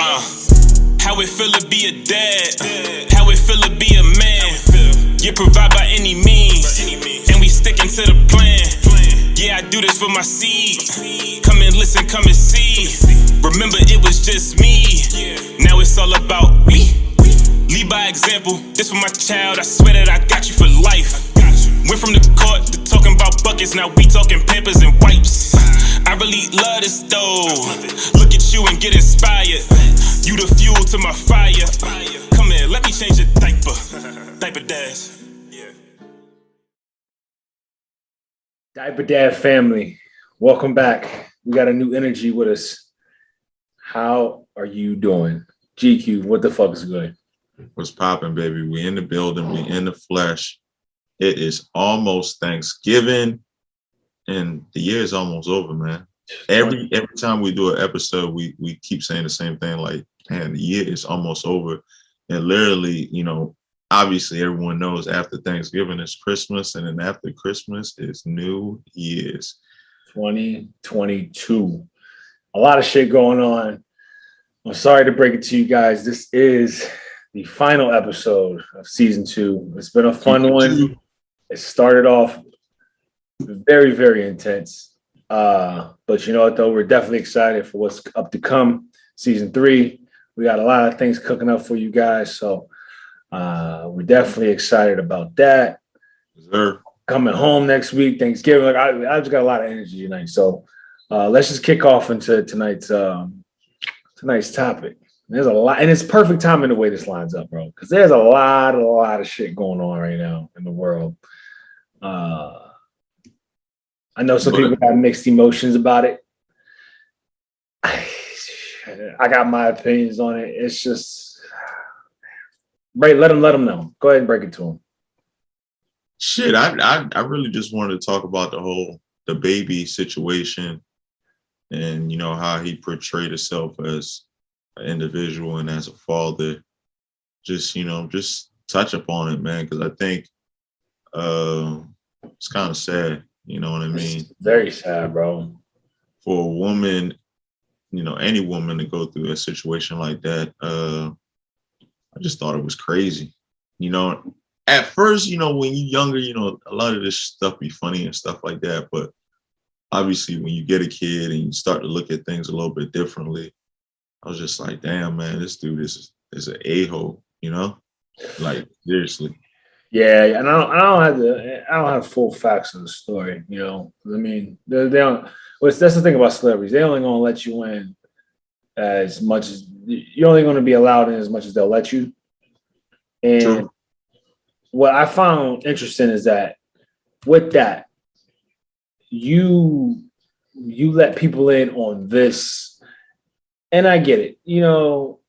How it feel to be a dad, how it feel to be a man. You provide by any means, and we sticking to the plan. Yeah, I do this for my seed. Come and listen, come and see. Remember, it was just me. Now it's all about we. Lead by example. This for my child. I swear that I got you for life. Went from the court to talking about buckets. Now we talking Pampers and wipes. I really love this though. Look at you and get inspired. You the fuel to my fire. Come here, let me change your diaper. Diaper dash. Diaper Dad family, welcome back. We got a new energy with us. How are you doing? GQ, what the fuck is good? What's popping, baby? We in the building, we in the flesh. It is almost Thanksgiving, and the year is almost over, man. Every time we do an episode, we keep saying the same thing, like, man, the year is almost over. And literally, you know, obviously everyone knows after Thanksgiving is Christmas, and then after Christmas is New Year's. 2022. A lot of shit going on. I'm sorry to break it to you guys. This is the final episode of season 2. It's been a fun one. It started off very, very intense. But you know what, though? We're definitely excited for what's up to come. Season 3. We got a lot of things cooking up for you guys. So we're definitely excited about that. Sure. Coming home next week, Thanksgiving. Like I just got a lot of energy tonight. So let's just kick off into tonight's topic. There's a lot, and it's perfect timing the way this lines up, bro. Because there's a lot of shit going on right now in the world. I know some people have mixed emotions about it. I got my opinions on it. It's just, right? Let them know. Go ahead and break it to them. Shit, I really just wanted to talk about the baby situation, and you know how he portrayed himself as an individual and as a father. Just touch upon it, man, because I think it's kind of sad. You know what I mean? It's very sad, bro. For a woman, you know, any woman to go through a situation like that, I just thought it was crazy. You know, at first, you know, when you're younger, you know, a lot of this stuff be funny and stuff like that. But obviously, when you get a kid and you start to look at things a little bit differently, I was just like, damn, man, this dude is an a-hole, you know? Like, seriously. Yeah, and I don't have full facts of the story, you know. I mean, they don't. That's the thing about celebrities. They only gonna let you in as much as you're only gonna be allowed in as much as they'll let you. And True. What I found interesting is that with that, you let people in on this, and I get it. You know,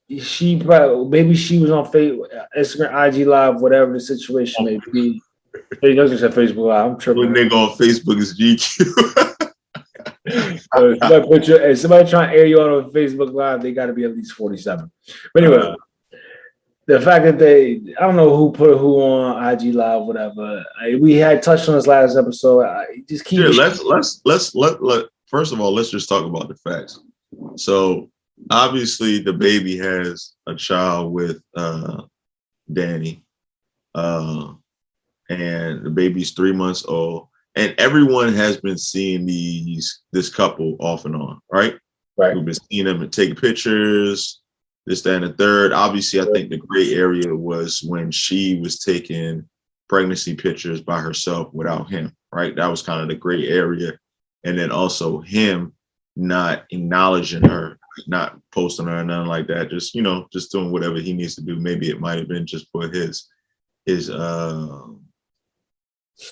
maybe she was on Facebook, Instagram, IG Live, whatever the situation may be. I was gonna say Facebook Live. I'm tripping. When they go on Facebook, it's GQ. If somebody trying to air you out on Facebook Live, they got to be at least 47. But anyway, the fact that I don't know who put who on IG Live, whatever. We had touched on this last episode. Just keep. Sure, let's first of all, let's just talk about the facts. So obviously, the baby has a child with Danny, and the baby's 3 months old. And everyone has been seeing this couple off and on, right? Right. We've been seeing them taking pictures, this, that, and the third. Obviously, I think the gray area was when she was taking pregnancy pictures by herself without him, right? That was kind of the gray area. And then also him not acknowledging her, not posting her or nothing like that. Just, you know, just doing whatever he needs to do. Maybe it might have been just for his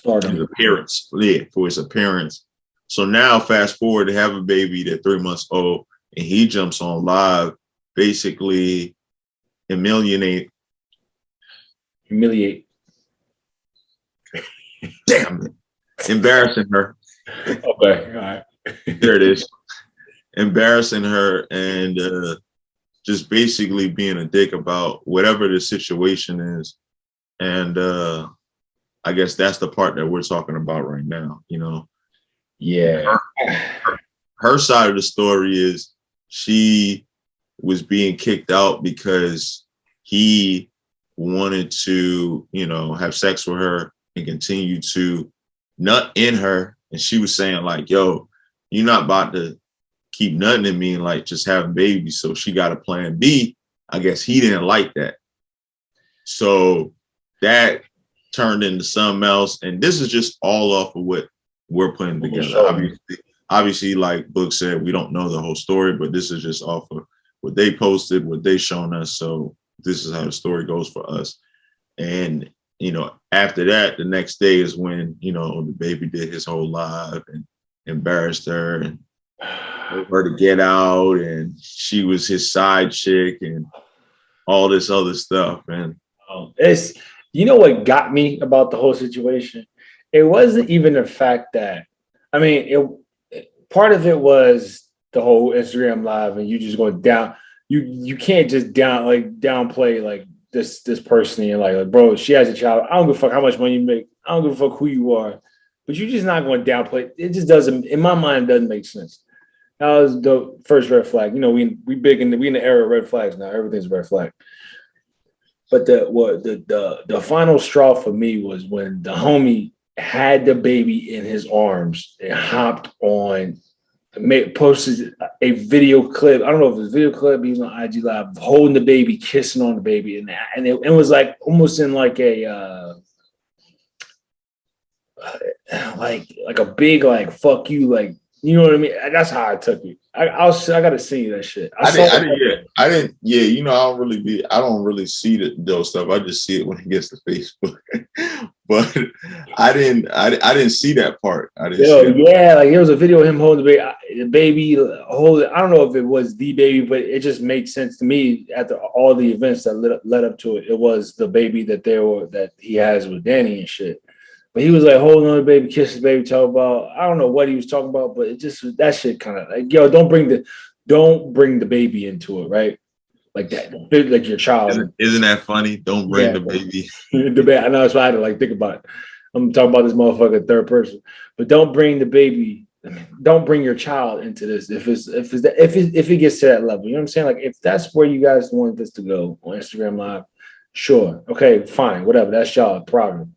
appearance. Yeah, for his appearance. So now fast forward to have a baby that's 3 months old, and he jumps on live, basically humiliate. Damn it. Embarrassing her. Okay, all right. There it is. Embarrassing her and just basically being a dick about whatever the situation is. And I guess that's the part that we're talking about right now, you know? Yeah. Her side of the story is she was being kicked out because he wanted to, have sex with her and continue to nut in her. And she was saying like, yo, you're not about to keep nutting in me and like just having babies. So she got a plan B. I guess he didn't like that. So that turned into something else. And this is just all off of what we're putting together. Obviously, like Boog said, we don't know the whole story, but this is just off of what they posted, what they shown us. So this is how the story goes for us. And, after that, the next day is when, the baby did his whole live and embarrassed her and told her to get out. And she was his side chick and all this other stuff. And it's, what got me about the whole situation? It wasn't even the fact that, part of it was the whole Instagram live and you just going down. You can't just downplay like this person and like, bro, she has a child. I don't give a fuck how much money you make. I don't give a fuck who you are. But you're just not going to downplay. It just doesn't, in my mind, it doesn't make sense. That was the first red flag. We in the era of red flags now. Everything's a red flag. But the final straw for me was when the homie had the baby in his arms and hopped on, posted a video clip. I don't know if it was a video clip. He was on IG Live holding the baby, kissing on the baby, and it was like almost in like a like a big like fuck you, like, you know what I mean? That's how I took it. I got to see that shit. I don't really see those stuff. I just see it when it gets to Facebook. But I didn't see that part. Like there was a video of him holding the baby holding. I don't know if it was the baby, but it just makes sense to me after all the events that led up to it. It was the baby that he has with Danny and shit. But he was like holding on the baby, kissing the baby, talk about, I don't know what he was talking about, but it just, that shit kind of like, yo, don't bring the baby into it, right? Like that, like your child. Isn't that funny? Don't bring the baby. I know, that's why I had to like think about it. I'm talking about this motherfucker third person, but don't bring the baby. Don't bring your child into this if it gets to that level. You know what I'm saying? Like if that's where you guys want this to go on Instagram Live, sure, okay, fine, whatever. That's y'all problem.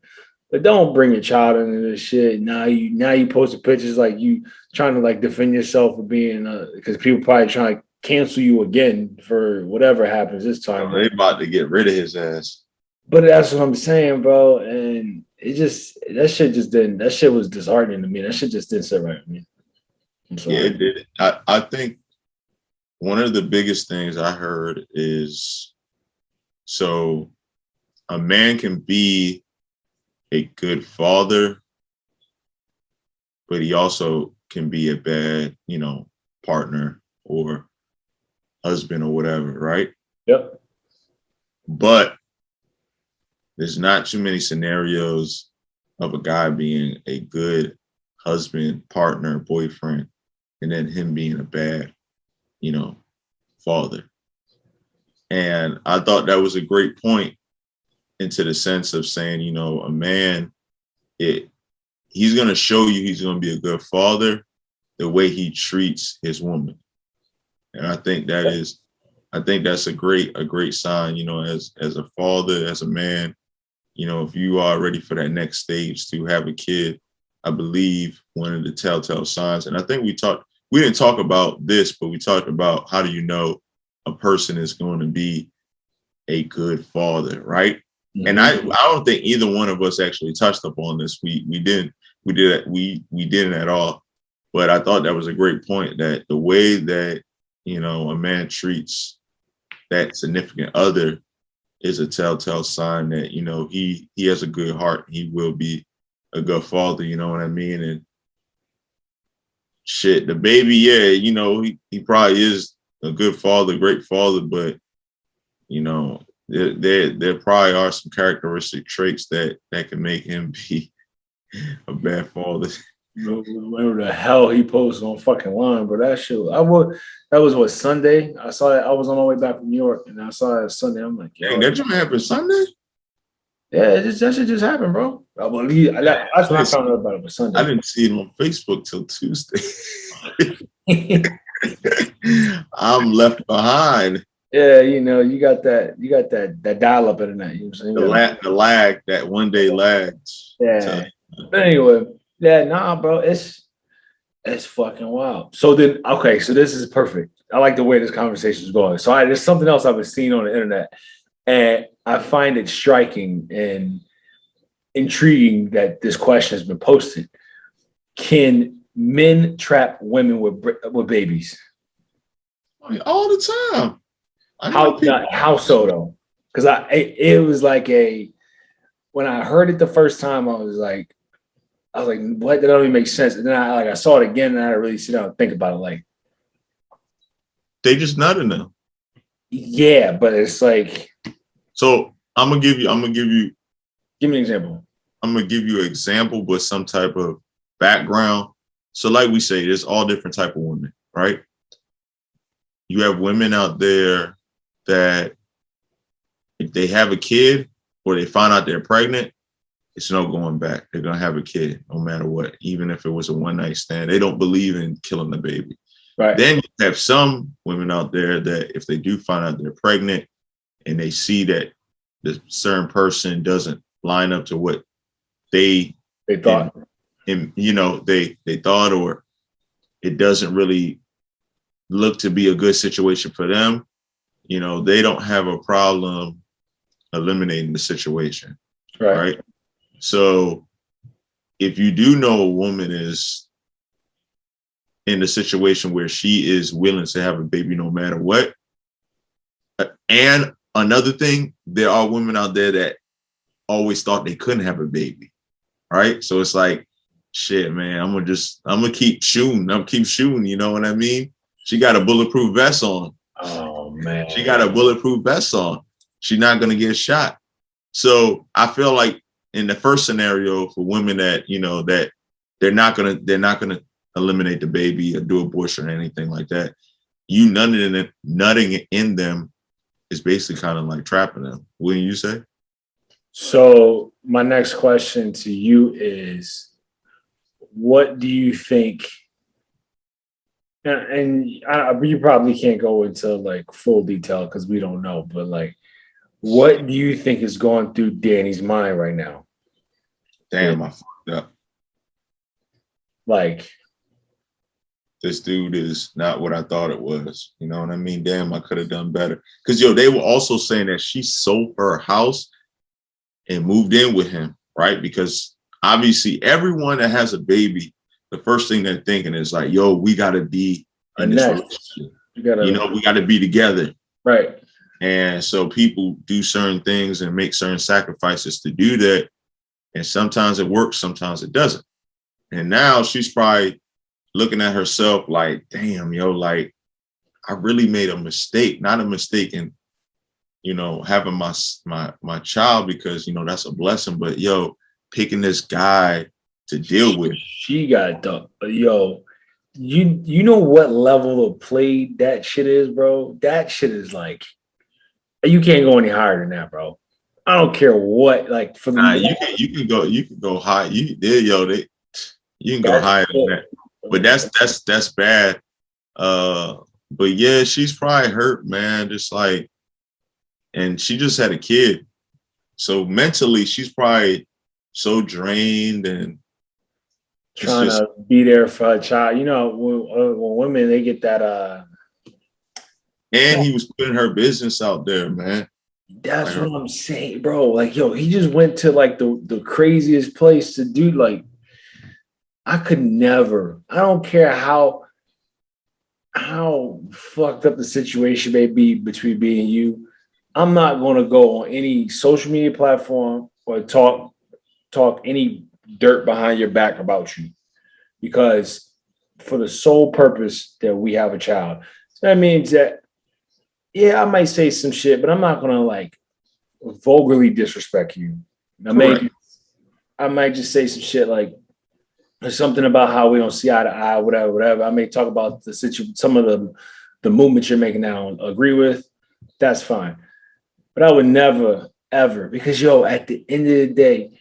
But don't bring your child into this shit. Now you posting pictures like you trying to like defend yourself for being because people probably trying to cancel you again for whatever happens this time. They about to get rid of his ass. But that's what I'm saying, bro. And it just that shit was disheartening to me. That shit just didn't sit right with me. Yeah, it did. I think one of the biggest things I heard is so a man can be a good father, but he also can be a bad, partner or husband or whatever, right? Yep. But there's not too many scenarios of a guy being a good husband, partner, boyfriend, and then him being a bad, father. And I thought that was a great point into the sense of saying, a man, he's going to show you he's going to be a good father the way he treats his woman. And I think that's a great sign, as a father, as a man, if you are ready for that next stage to have a kid, I believe one of the telltale signs, and I think we didn't talk about this, but we talked about how do you know a person is going to be a good father, right? Mm-hmm. And I don't think either one of us actually touched upon this. We didn't at all. But I thought that was a great point, that the way that, a man treats that significant other is a telltale sign that, he has a good heart. He will be a good father, you know what I mean? And shit, the baby, yeah, he probably is a good father, great father, but, there probably are some characteristic traits that can make him be a bad father. Remember the hell he posted on fucking line, but that shit. That was what, Sunday. I saw that. I was on my way back from New York, and I saw it Sunday. I'm like, dang, that just happened Sunday. Yeah, that shit just happened, bro. That's when I found out about it was Sunday. I didn't see it on Facebook till Tuesday. I'm left behind. Yeah, you got that dial up internet. You know what I'm saying? The lag, that one day lags. Yeah. But anyway, yeah, nah, bro, it's fucking wild. So then, okay, so this is perfect. I like the way this conversation is going. So there's something else I've been seeing on the internet, and I find it striking and intriguing that this question has been posted. Can men trap women with babies? All the time. How so though? Because it was like when I heard it the first time, I was like, what? That don't even make sense. And then I saw it again, and I had to really sit down and think about it. Like, they just nutting them. Yeah, but it's like. So I'm gonna give you. Give me an example. I'm gonna give you an example with some type of background. So, like we say, there's all different type of women, right? You have women out there that if they have a kid or they find out they're pregnant, it's no going back. They're gonna have a kid no matter what, even if it was a one-night stand. They don't believe in killing the baby. Right. Then you have some women out there that if they do find out they're pregnant and they see that the certain person doesn't line up to what they thought, and they thought, or it doesn't really look to be a good situation for them, they don't have a problem eliminating the situation. Right. So if you do know a woman is in a situation where she is willing to have a baby no matter what, and another thing, there are women out there that always thought they couldn't have a baby. Right. So it's like, shit, man, I'm gonna keep shooting. You know what I mean? She got a bulletproof vest on. Oh man. She got a bulletproof vest on. She's not gonna get shot. So I feel like in the first scenario for women that, that they're not gonna eliminate the baby or do abortion or anything like that, you nutting in them is basically kind of like trapping them. Wouldn't you say? So my next question to you is, what do you think? And you probably can't go into like full detail because we don't know, but like, what do you think is going through Danny's mind right now? Damn, I fucked up. Like, this dude is not what I thought it was. You know what I mean? Damn, I could have done better. Because they were also saying that she sold her house and moved in with him, right? Because obviously everyone that has a baby, the first thing they're thinking is like, yo, we got to be in this relationship. We got to be together. Right. And so people do certain things and make certain sacrifices to do that. And sometimes it works, sometimes it doesn't. And now she's probably looking at herself like, damn, like I really made a mistake, not a mistake in, having my child, because, that's a blessing, but picking this guy to deal with. She got the you know what level of play that shit is, bro? That shit is like, you can't go any higher than that, bro. I don't care what, like for the you can go high. You can go higher than that. But that's bad. But yeah, she's probably hurt, man. Just like, and she just had a kid. So mentally she's probably so drained and trying to be there for a child. When women, they get that and he was putting her business out there, man. That's what I'm saying, bro. Like, he just went to like the craziest place to do. Like, I could never. I don't care how fucked up the situation may be between me and you. I'm not going to go on any social media platform or talk any dirt behind your back about you, because for the sole purpose that we have a child. So that means that, yeah, I might say some shit, but I'm not going to like vulgarly disrespect you. I might just say some shit like, there's something about how we don't see eye to eye, whatever. I may talk about the situation, some of the movements you're making now, agree with. That's fine. But I would never, ever, because at the end of the day,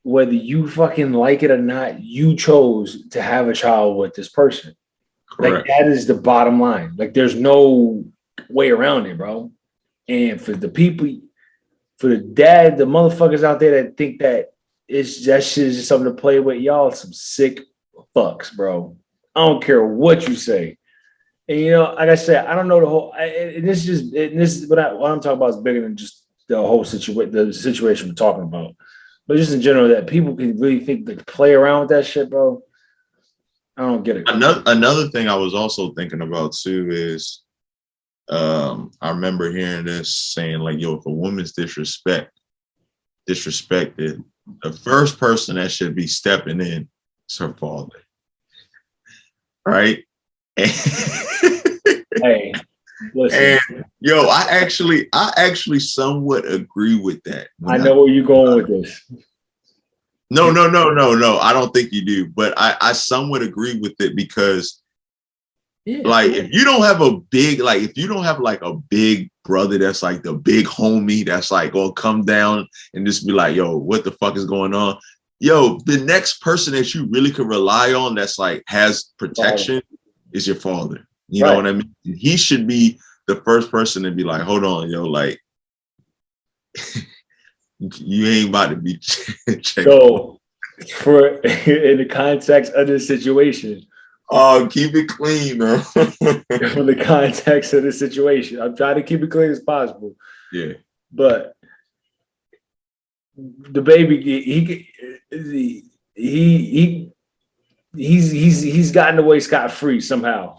whether you fucking like it or not, you chose to have a child with this person. Like that is the bottom line. Like there's no way around it, bro. And for the people, for the motherfuckers out there that think that that shit is just something to play with, y'all some sick fucks, bro. I don't care what you say. And you know, like I said, I don't know the whole. What I'm talking about is bigger than just the whole situation, the situation we're talking about. But just in general, that people can really think they play around with that shit, bro. I don't get it. Another thing I was also thinking about too is, I remember hearing this saying like, "Yo, if a woman's disrespected, the first person that should be stepping in is her father." Right? Hey, listen. And yo, I actually somewhat agree with that. I know where you're going with this. No. I don't think you do, but I somewhat agree with it because, like, if you don't have a big brother that's like the big homie that's like gonna come down and just be like, "Yo, what the fuck is going on?" Yo, the next person that you really could rely on that's like has protection is your father. You know what I mean? He should be the first person to be like, "Hold on, yo, like." You ain't about to be checked. So, in the context of this situation, keep it clean, man. from the context of the situation, I'm trying to keep it clean as possible. Yeah, but the baby, he's gotten away scot-free somehow.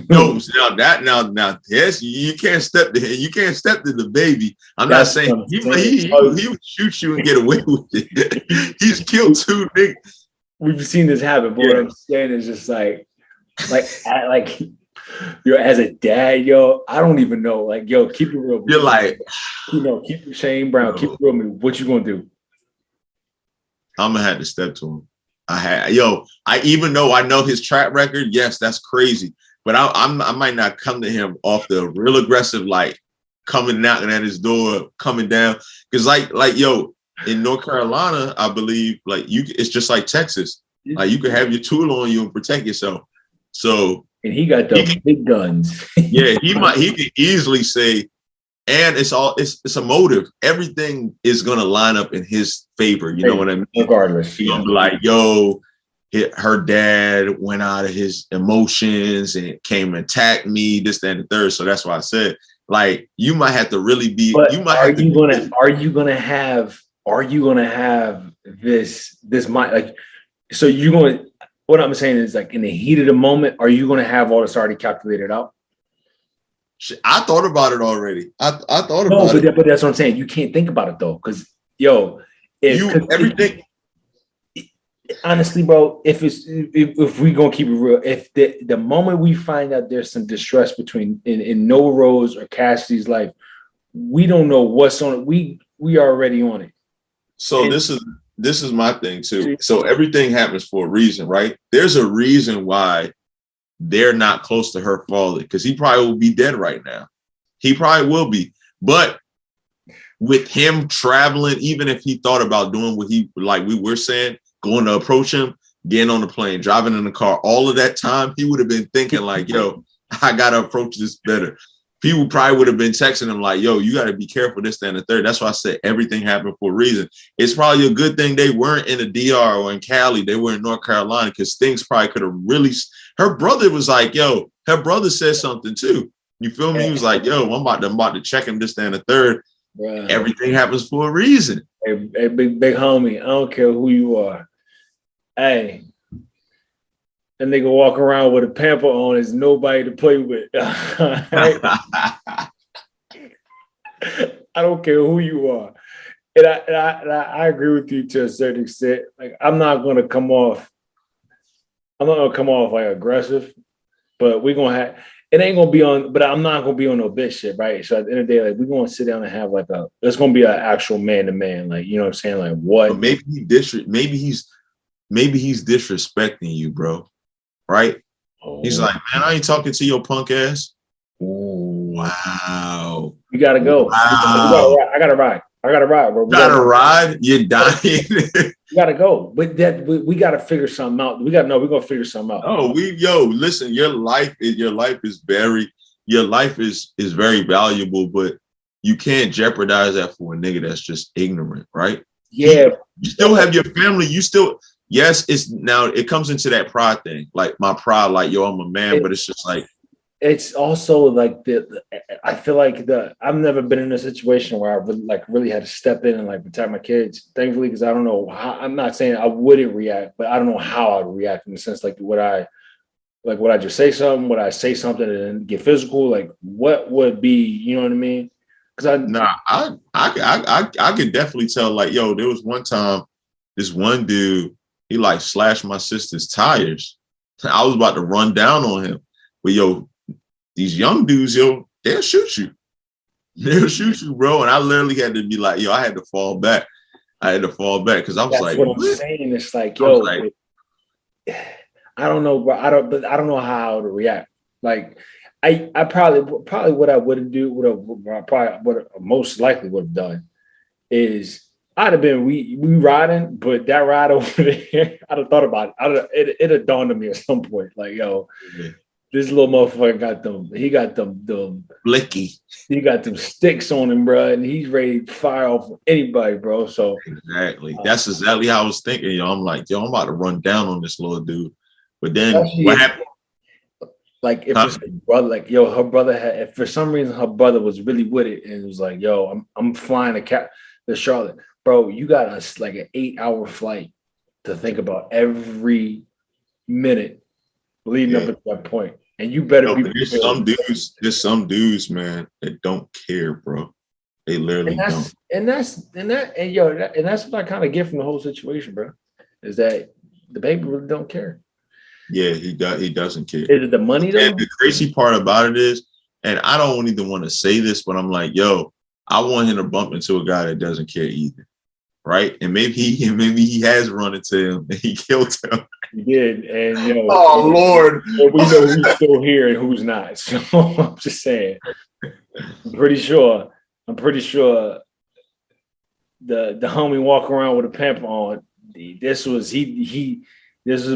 No, now, yes, you can't step to the baby. I'm not saying he would shoot you and get away with it. He's killed 2 niggas. We've seen this happen, but what I'm saying is just like yo, as a dad, yo, I don't even know. Like, yo, keep it real. You're like, keep Shane Brown, keep it real. What you gonna do? I'm gonna have to step to him. Even though I know his track record, yes, that's crazy. But I might not come to him off the real aggressive, like coming knocking at his door, coming down. Because yo, in North Carolina, I believe it's just like Texas. Like you can have your tool on you and protect yourself. So and he got the big guns. Yeah, he can easily say, and it's a motive. Everything is gonna line up in his favor. You know what I mean? Regardless. He's gonna be like, yo, her dad went out of his emotions and came and attacked me, this, that, and the third. So that's why I said, like, you might have to really be. But are you gonna have this mind like? So you're going. What I'm saying is, like, in the heat of the moment, are you going to have all this already calculated out? I thought about it already. I thought about it. But that's what I'm saying. You can't think about it though, because everything. Honestly, bro, if we gonna keep it real, if the moment we find out there's some distress between in Noah Rose or Cassidy's life, we don't know what's on it. We are already on it. So this is my thing too. So everything happens for a reason, right? There's a reason why they're not close to her father, because he probably will be dead right now. He probably will be. But with him traveling, even if he thought about doing what he, like we were saying, going to approach him, getting on the plane, driving in the car, all of that time, he would have been thinking like, yo, I got to approach this better. People probably would have been texting him like, yo, you got to be careful, this, that, and the third. That's why I said everything happened for a reason. It's probably a good thing they weren't in the DR or in Cali. They were in North Carolina, because things probably could have really. Her brother was like, yo, her brother said something too. You feel me? He was like, yo, I'm about to check him, this, that, and the third. Right. Everything happens for a reason. Hey, big homie, I don't care who you are. Hey. And nigga walk around with a pamper on is nobody to play with. I don't care who you are. And I agree with you to a certain extent. Like, I'm not gonna come off like aggressive, but we're gonna have it ain't gonna be on, but I'm not gonna be on no bitch shit, right? So at the end of the day, like, we're gonna sit down and have like it's gonna be an actual man to man, like, you know what I'm saying? Like, what? But maybe he's disrespecting you, bro. Right? Oh. He's like, man, I ain't talking to your punk ass. Ooh. Wow. You gotta go. Wow. I gotta ride. I gotta ride, bro. Gotta ride. You're dying. We gotta go. But we gotta figure something out. We're gonna figure something out. Oh, listen, your life is very valuable, but you can't jeopardize that for a nigga that's just ignorant, right? Yeah. You still have your family. Yes, it comes into that pride thing. Like my pride, like, yo, I'm a man, but it's just like, it's also like I feel like I've never been in a situation where I really had to step in and like protect my kids. Thankfully, because I don't know how. I'm not saying I wouldn't react, but I don't know how I'd react in the sense would I just say something? Would I say something and get physical? Like what would be? You know what I mean? Because I could definitely tell. Like, yo, there was one time, this one dude, he like slashed my sister's tires. I was about to run down on him, but yo, these young dudes, yo, they'll shoot you. They'll shoot you, bro. And I literally had to be like, yo, I had to fall back. Because I was that's like, what I'm saying. It's like, yo, I don't know, bro. I don't know how to react. Like, I probably what I would most likely would have done is I'd have been we riding, but that ride over there, I'd have thought about it. It'd have dawned on me at some point, like, yo, this little motherfucker got them blicky. He got them sticks on him, bro, and he's ready to fire off anybody, bro. So exactly, that's exactly how I was thinking. Yo, I'm like, yo, I'm about to run down on this little dude. But then what happened? Like if it's her brother, like yo, her brother had. If for some reason her brother was really with it and it was like, yo, I'm flying to Charlotte, bro. You got us like an 8-hour flight to think about every minute leading up to that point. And you better be. There's some dudes, man, that don't care, bro. They literally don't. And that's what I kind of get from the whole situation, bro. Is that the baby really don't care? Yeah, he doesn't care. Is it the money though? And the crazy part about it is, and I don't even want to say this, but I'm like, yo, I want him to bump into a guy that doesn't care either, right? And maybe he has run into him and he killed him. He did, and you know, oh Lord, we know who's still here and who's not. So I'm just saying, I'm pretty sure the homie walk around with a pimp on. This was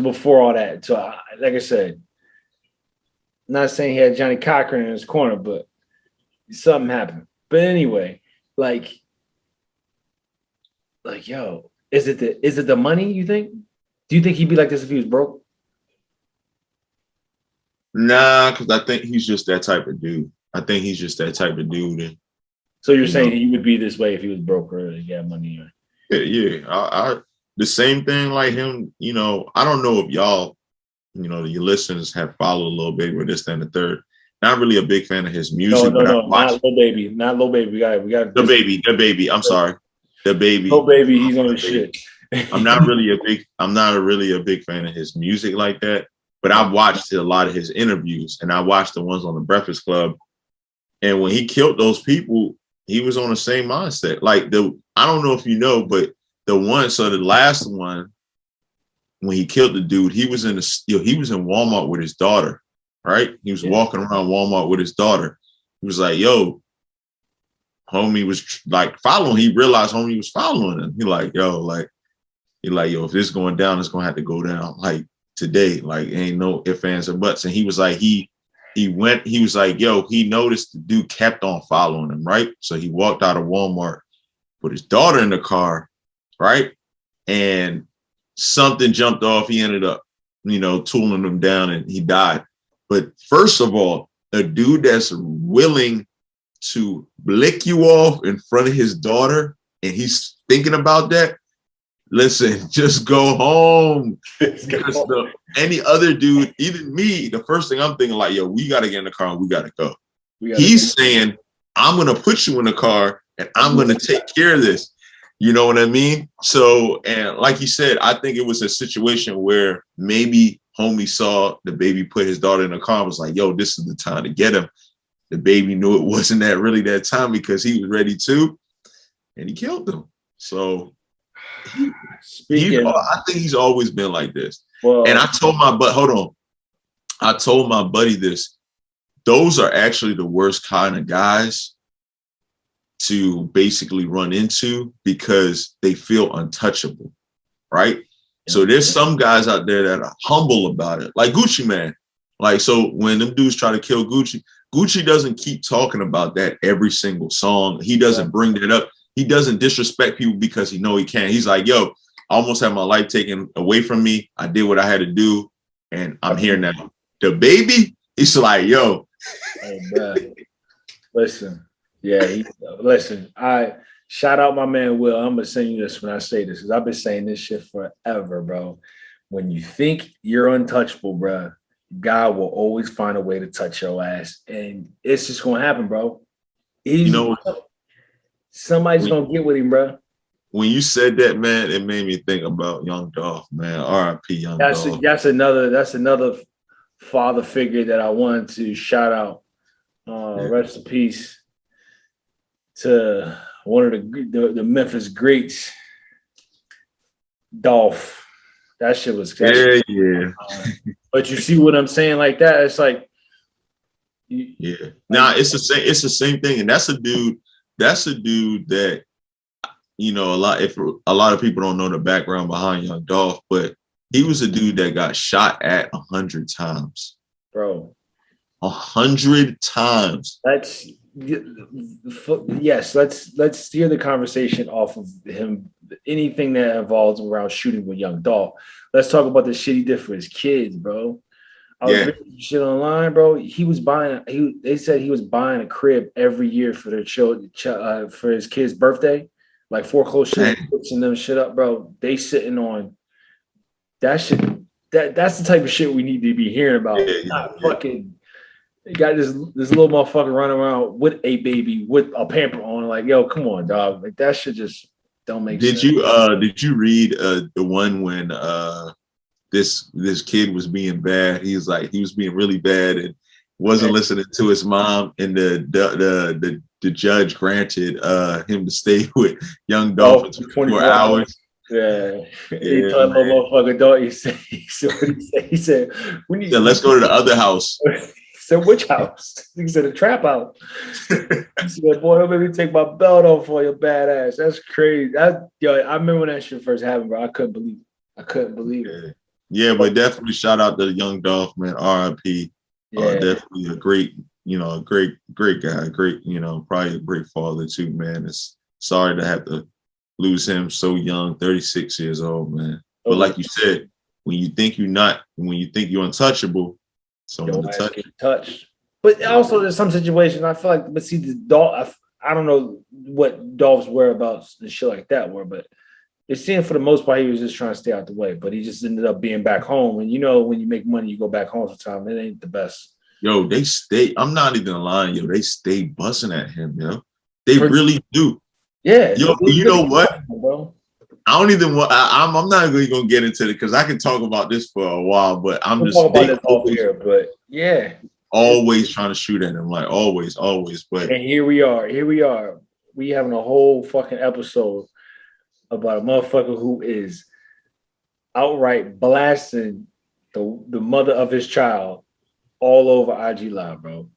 before all that. So like I said, not saying he had Johnny Cochran in his corner, but something happened. But anyway, like yo, is it the money? You think? Do you think he'd be like this if he was broke? Nah, because I think he's just that type of dude. And, so you're saying he would be this way if he was broke or he had money? Yeah. I the same thing like him. You know, I don't know if y'all, your listeners have followed a little bit with this, that, and the third. Not really a big fan of his music. No, not Lil Baby. Not Lil Baby. We got the baby. I'm sorry. The baby. Lil Baby, he's on his shit. I'm not really a big fan of his music like that, but I've watched a lot of his interviews and I watched the ones on the Breakfast Club. And when he killed those people, he was on the same mindset. Like I don't know if you know, but the last one, when he killed the dude, he was in Walmart with his daughter, right? He was walking around Walmart with his daughter. He was like, yo, homie was like following. He realized homie was following him. He like, yo, if this is going down, it's gonna have to go down like today. Like ain't no ifs, ands, or buts. And he was like, he was like, yo, he noticed the dude kept on following him, right? So he walked out of Walmart, put his daughter in the car, right? And something jumped off. He ended up, tooling him down and he died. But first of all, a dude that's willing to blick you off in front of his daughter and he's thinking about that, listen, just go home. Any other dude, even me, the first thing I'm thinking like, yo, we got to get in the car and we got to go. He's saying, I'm going to put you in the car and I'm going to take care of this. You know what I mean? So, and like you said, I think it was a situation where maybe homie saw the baby put his daughter in the car and was like, yo, this is the time to get him. The baby knew it wasn't really that time because he was ready to, and he killed him. So I think he's always been like this. Well, and I told my buddy this. Those are actually the worst kind of guys to basically run into because they feel untouchable, right? So there's some guys out there that are humble about it, like Gucci Man. Like, so when them dudes try to kill Gucci, Gucci doesn't keep talking about that every single song. He doesn't bring that up. He doesn't disrespect people because he know he can. He's like, yo, I almost had my life taken away from me. I did what I had to do, and I'm here now. The baby, he's like, yo. Hey, bro. Listen. Yeah, listen. I shout out my man Will. I'm gonna send you this when I say this, because I've been saying this shit forever, bro. When you think you're untouchable, bro, God will always find a way to touch your ass, and it's just gonna happen, bro. Somebody's gonna get with him, bro. When you said that, man, it made me think about Young Dolph, man. R.I.P. Young Dolph. That's another father figure that I wanted to shout out. Rest in peace to one of the Memphis greats, Dolph. That shit was crazy. Yeah. But you see what I'm saying? Like that, it's like, Nah, it's the same. It's the same thing, and that's a dude. That's a dude that, you know, a lot of people don't know the background behind Young Dolph, but he was a dude that got shot at 100 times, bro. 100 times. Yes. Let's steer the conversation off of him. Anything that involves around shooting with Young Dolph. Let's talk about the shit he did for his kids, bro. I was reading shit online, bro. They said he was buying a crib every year for their children, for his kid's birthday, like foreclosed shit, fixing them shit up, bro. They sitting on that shit. That's the type of shit we need to be hearing about. Fucking got this little motherfucker running around with a baby with a pamper on. Like, yo, come on, dog. Like that shit just don't make sense. Did you read the one when this kid was being bad? He was being really bad and wasn't listening to his mom, and the judge granted him to stay with Young Dolph for 24 hours. Yeah. He told my motherfucker dog. He said, we need let's go to the other house. He said, which house? He said, the trap house. He said, boy, don't make me take my belt off for your badass. That's crazy. I remember when that shit first happened, bro. I couldn't believe it. Yeah, but definitely shout out to Young Dolph, man. R.I.P. Definitely a great guy. Great, probably a great father too, man. It's sorry to have to lose him so young, 36 years old, man. But like you said, when you think you're untouchable, someone to touch. Touched. But also there's some situations I feel like, but see the Dolph, I don't know what Dolph's whereabouts and shit like that were, but it seemed for the most part he was just trying to stay out the way, but he just ended up being back home. And when you make money, you go back home sometimes. It ain't the best. Yo, they stay. I'm not even lying, yo. They stay bussing at him, yo. They really do. Yeah. Yo, you know what? Bro. I don't even want. I'm not really gonna get into it because I can talk about this for a while, but we'll talk about this off here. But yeah, always trying to shoot at him, like always. But and here we are. We having a whole fucking episode about a motherfucker who is outright blasting the mother of his child all over IG Live, bro.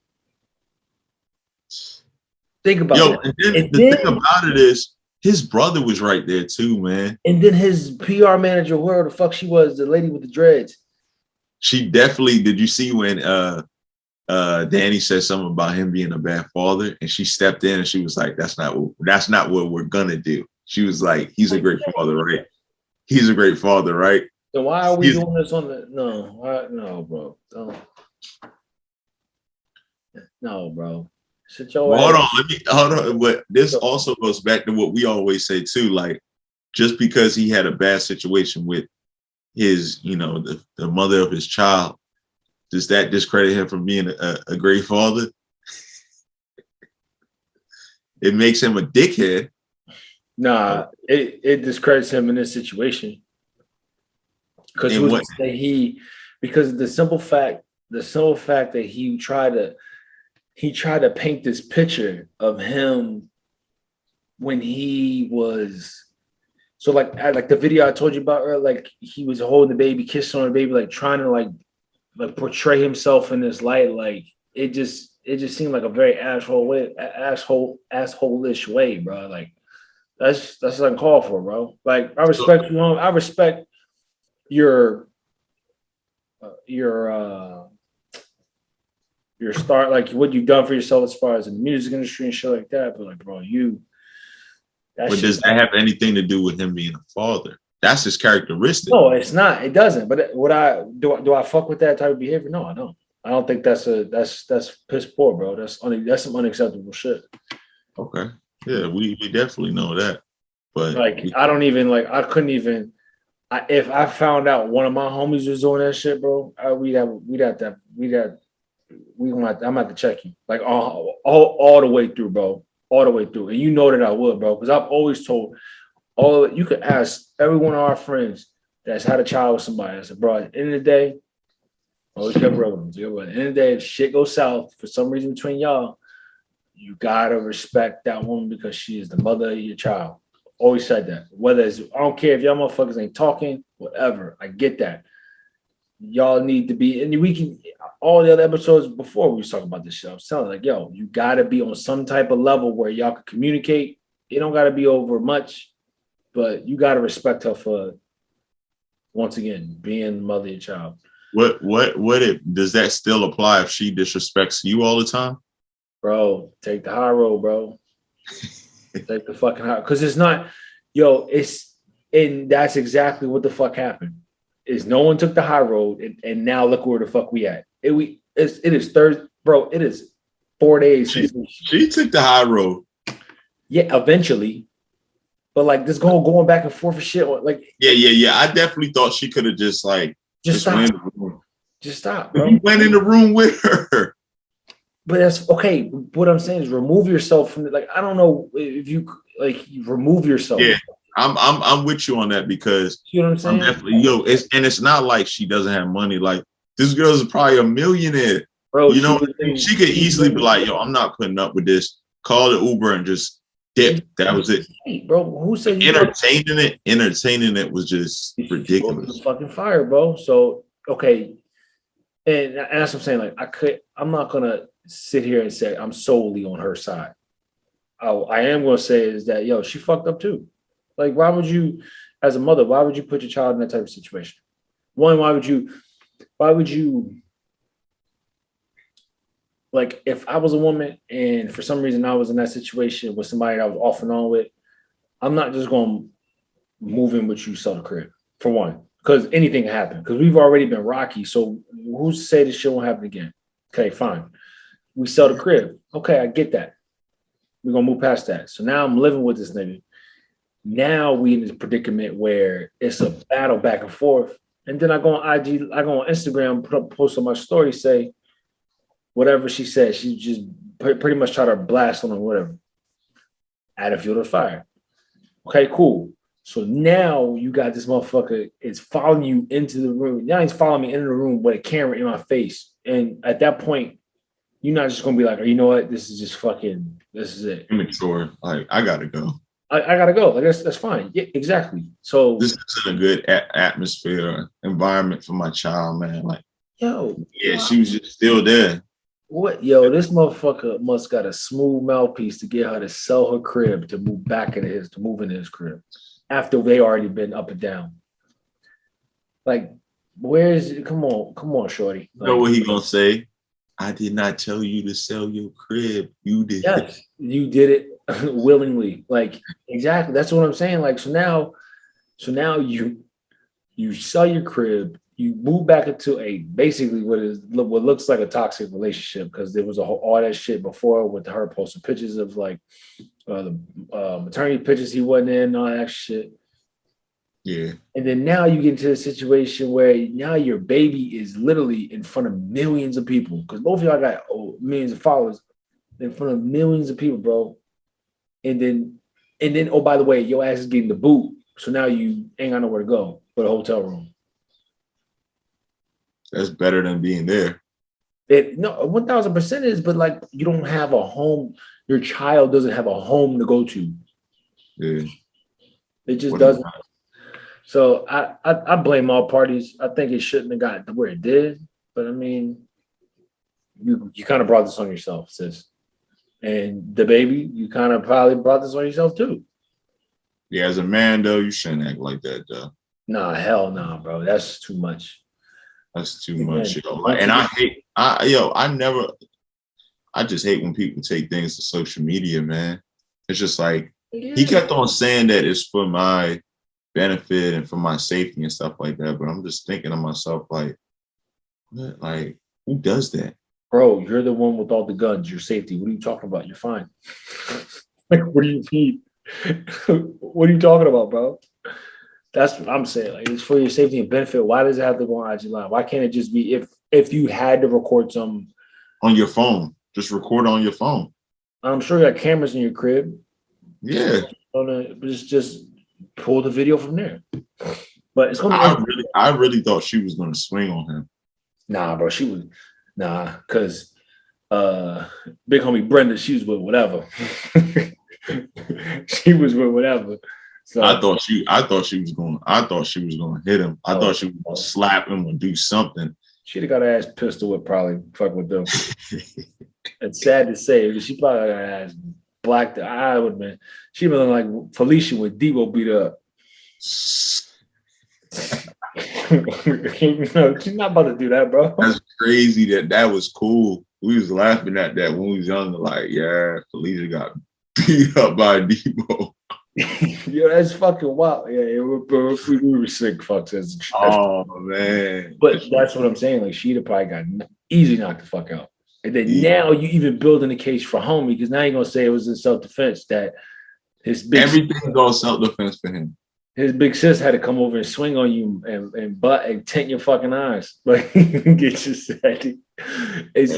Think about it. And the thing about it is, his brother was right there too, man. And then his PR manager, whoever the fuck she was, the lady with the dreads. She definitely. Did you see when Danny said something about him being a bad father, and she stepped in and she was like, "That's not what we're gonna do." She was like, "He's a great father, right? He's a great father, right?" So why are we doing this on the no, bro? Don't. No, bro. Hold on. But this also goes back to what we always say too. Like, just because he had a bad situation with his, the mother of his child, does that discredit him from being a great father? It makes him a dickhead. Nah, it discredits him in this situation. Because the simple fact that he tried to paint this picture of him when he was like the video I told you about earlier, like he was holding the baby, kissing on the baby, like trying to like portray himself in this light. Like it just it just seemed like a very asshole-ish way, bro. Like that's uncalled for, bro. Like I respect you, I respect your start, like what you've done for yourself as far as in the music industry and shit like that. But like, bro, but does that have anything to do with him being a father? That's his characteristic. No, it's not. It doesn't. But what do I fuck with that type of behavior? No, I don't. I don't think that's piss poor, bro. That's some unacceptable shit. Okay. Yeah, we definitely know that. But like I don't even like I couldn't even if I found out one of my homies was doing that shit, bro, I'm gonna have to check you. Like all the way through, bro. All the way through. And you know that I would, bro, because I've always told you could ask every one of our friends that's had a child with somebody. I said, bro, at the end of the day, always kept rolling. At the end of the day, if shit goes south for some reason between y'all, you gotta respect that woman because she is the mother of your child. Always said that. Whether it's, I don't care if y'all motherfuckers ain't talking, whatever. I get that. Y'all need to be, and we can, all the other episodes before we was talking about this shit, I was telling like, yo, you gotta be on some type of level where y'all can communicate. It don't gotta be over much, but you gotta respect her for, once again, being the mother of your child. Does that still apply if she disrespects you all the time? Bro, take the high road, bro. Take the fucking high, because it's not, and that's exactly what the fuck happened. Is no one took the high road, and now look where the fuck we at. It is Thursday, bro. It is 4 days since she took the high road. Yeah, eventually, but like this going back and forth for shit. Like yeah. I definitely thought she could have just stop. Just stop, bro. You went in the room with her. But that's okay. What I'm saying is remove yourself from it. Like, I don't know if you remove yourself. Yeah, I'm with you on that because you know what I'm saying? I'm definitely it's not like she doesn't have money. Like this girl's probably a millionaire. Bro, you know, she could easily be like, yo, I'm not putting up with this. Call the Uber and just dip. That was it. Bro, who said entertaining it was just ridiculous. Fucking fire, bro. So okay. And that's what I'm saying. Like I'm not gonna sit here and say I'm solely on her side. I am gonna say is that she fucked up too. Like, why would you, as a mother, why would you put your child in that type of situation? One, why would you like if I was a woman and for some reason I was in that situation with somebody that I was off and on with, I'm not just gonna move in with you, sell the crib, for one. Because anything can happen. Because we've already been rocky. So who's to say this shit won't happen again? Okay, fine. We sell the crib. Okay, I get that. We're gonna move past that. So now I'm living with this nigga. Now we in this predicament where it's a battle back and forth. And then I go on IG, I go on Instagram, post on my story, say whatever she said. She just pretty much try to blast on her, whatever. Add a fuel to the fire. Okay, cool. So now you got this motherfucker is following you into the room. Now he's following me into the room with a camera in my face. And at that point, you're not just gonna be like, oh, you know what? This is it. Immature. Like, I gotta go. I gotta go. Like that's fine. Yeah, exactly. So this isn't a good atmosphere, environment for my child, man. Like, she was just still there. What, this motherfucker must got a smooth mouthpiece to get her to sell her crib to move into his crib after they already been up and down. Like, come on, shorty. You know what he gonna say? I did not tell you to sell your crib. You did. Yes, you did it willingly. Like, exactly. That's what I'm saying. Like, so now you sell your crib. You move back into basically what looks like a toxic relationship because there was all that shit before with her posting pictures of like the maternity pictures he wasn't in, all that shit. Yeah. And then now you get into a situation where now your baby is literally in front of millions of people because both of y'all got millions of followers in front of millions of people, bro. And then, oh, by the way, your ass is getting the boot. So now you ain't got nowhere to go but a hotel room. That's better than being there. No, 1000% is, but like you don't have a home. Your child doesn't have a home to go to. Yeah. It just doesn't. So I blame all parties. I think it shouldn't have got to where it did. But I mean, you kind of brought this on yourself, sis. And the baby, you kind of probably brought this on yourself too. Yeah, as a man though, you shouldn't act like that though. Nah, hell nah, bro. That's too much. That's too Again, much, yo. Like, and I just hate when people take things to social media, man. It's just like he kept on saying that it's for my benefit and for my safety and stuff like that. But I'm just thinking to myself, like, what? Like, who does that? Bro, you're the one with all the guns. Your safety. What are you talking about? You're fine. Like, what do you mean? What are you talking about, bro? That's what I'm saying. Like, it's for your safety and benefit. Why does it have to go on IG Live? Why can't it just be if you had to record some on your phone? Just record on your phone. I'm sure you got cameras in your crib. Yeah. Just pull the video from there. But it's gonna be I really thought she was gonna swing on him. Nah, bro, because big homie Brenda, she was with whatever. She was with whatever. So I thought she was gonna hit him. I thought she was gonna slap him or do something. She'd have got her ass pistol whipped, probably fuck with them. It's sad to say, she probably got her ass blacked. I would have been. She'd been like Felicia when Debo beat her up. No, she's not about to do that, bro. That's crazy. That was cool. We was laughing at that when we was younger. Like, yeah, Felicia got beat up by Debo. Yo, that's fucking wild. Yeah, we were sick fucks. Oh man! But that's what I'm saying. Like, she'd have probably got easy knocked the fuck out. And then now you even building the case for homie because now you're gonna say it was in self-defense that his big everything goes self-defense for him. His big sis had to come over and swing on you and tent your fucking eyes. Like, get your set. It's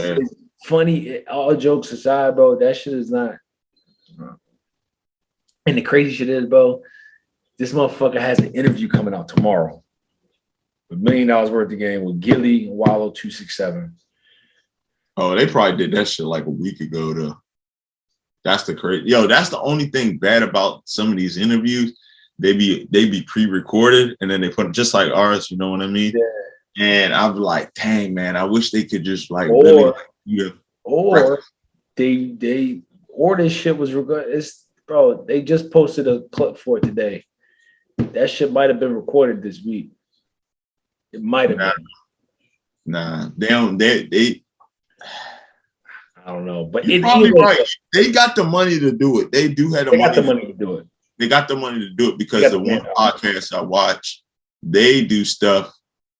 funny. All jokes aside, bro, that shit is not. And the crazy shit is, bro, this motherfucker has an interview coming out tomorrow. $1 million worth of game with Gilly and Wallow 267. Oh, they probably did that shit like a week ago, though. That's the crazy. Yo, that's the only thing bad about some of these interviews. They be pre-recorded and then they put just like ours, you know what I mean? Yeah. And I'm like, dang, man, I wish they could just like really or this shit was regarded. Bro, they just posted a clip for it today. That shit might have been recorded this week. It might have been. Nah, they don't. They. I don't know, but you're probably right. They got the money to do it. They do have the money to do it. They got the money to do it because the one podcast I watch, they do stuff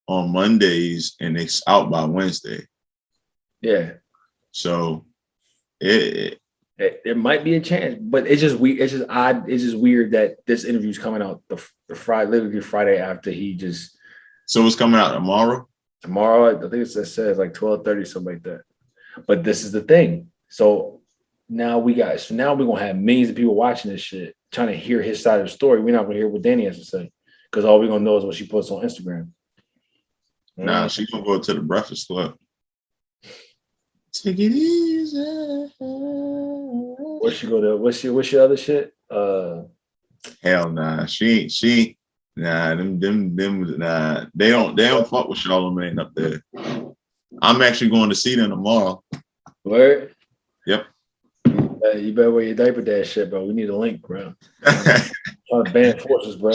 on Mondays and it's out by Wednesday. Yeah. So there might be a chance, but it's just weird. It's just odd. It's just weird that this interview is coming out the Friday after he just. So it's coming out tomorrow. Tomorrow, I think it says like 12:30, something like that. But this is the thing. So now we're gonna have millions of people watching this shit, trying to hear his side of the story. We're not gonna hear what Danny has to say because all we're gonna know is what she posts on Instagram. Nah, she's gonna go to the Breakfast Club. Take it easy. Where she go to? What's your other shit? Hell nah. She nah, them nah. They don't fuck with Charlamagne up there. I'm actually going to see them tomorrow. Where? Yep. You better wear your diaper dash shit, bro. We need a link, bro. Trying to ban forces, bro.